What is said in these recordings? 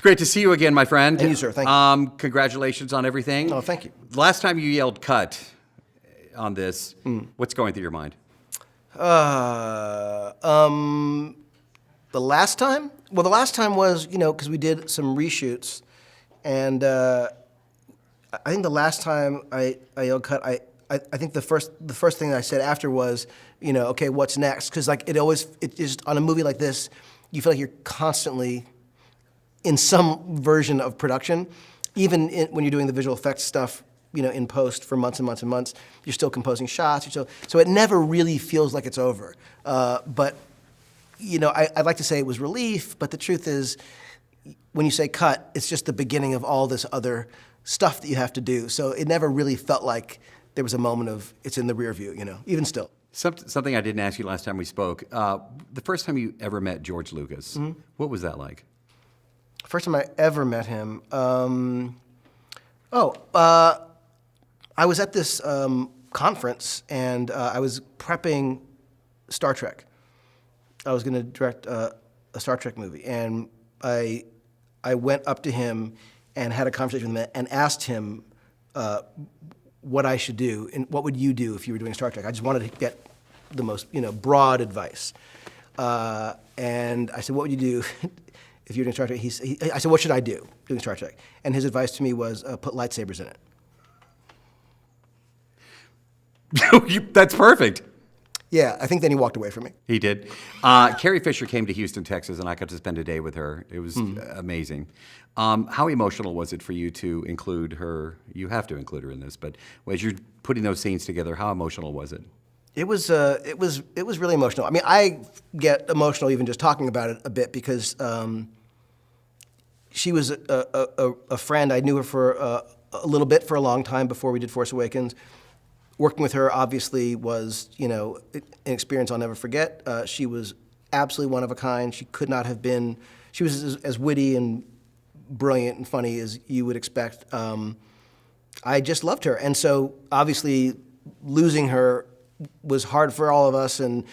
great to see you again, my friend. And you, sir. Thank you. Congratulations on everything. Oh, thank you. Last time you yelled cut on this, what's going through your mind? The last time? Well, the last time was, because we did some reshoots, and I think the last time I yelled cut, I think the first thing I said after was, okay, what's next? Because it just on a movie like this, you feel like you're constantly in some version of production, even when you're doing the visual effects stuff, in post for months and months and months, you're still composing shots. So it never really feels like it's over. But I'd like to say it was relief, but the truth is, when you say cut, it's just the beginning of all this other stuff that you have to do. So it never really felt like there was a moment of it's in the rear view, even still. Something I didn't ask you last time we spoke. The first time you ever met George Lucas, what was that like? First time I ever met him, I was at this conference, and I was prepping Star Trek. I was going to direct a Star Trek movie, and I went up to him and had a conversation with him and asked him what I should do and what would you do if you were doing Star Trek. I just wanted to get the most broad advice, and I said, what would you do if you were doing Star Trek? I said, what should I do doing Star Trek? And his advice to me was put lightsabers in it. That's perfect. Yeah, I think then he walked away from me. He did. Carrie Fisher came to Houston, Texas, and I got to spend a day with her. It was amazing. How emotional was it for you to include her? You have to include her in this, but as you're putting those scenes together, how emotional was it? It was really emotional. I mean, I get emotional even just talking about it a bit because she was a friend. I knew her for a little bit, for a long time before we did Force Awakens. Working with her obviously was, an experience I'll never forget. She was absolutely one of a kind. She could not have been. She was as witty and brilliant and funny as you would expect. I just loved her, and so obviously losing her was hard for all of us. And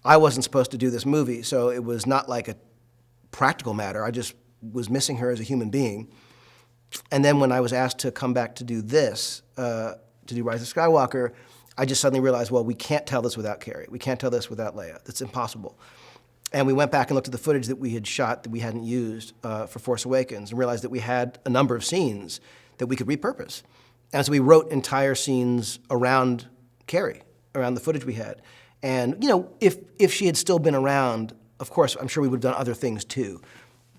I wasn't supposed to do this movie, so it was not like a practical matter. I just was missing her as a human being. And then when I was asked to come back to do this. To do Rise of Skywalker, I just suddenly realized, well, we can't tell this without Carrie. We can't tell this without Leia. That's impossible. And we went back and looked at the footage that we had shot that we hadn't used for Force Awakens and realized that we had a number of scenes that we could repurpose. And so we wrote entire scenes around Carrie, around the footage we had. And, if she had still been around, of course, I'm sure we would have done other things too.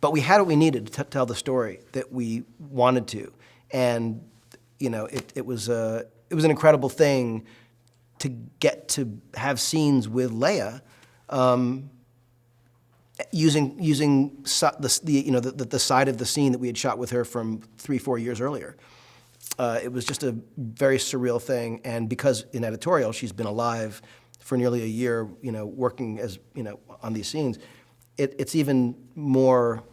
But we had what we needed to tell the story that we wanted to. And, it was an incredible thing to get to have scenes with Leia, using the side of the scene that we had shot with her from 3-4 years earlier. It was just a very surreal thing, and because in editorial she's been alive for nearly a year, working as on these scenes, it's even more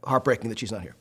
heartbreaking that she's not here.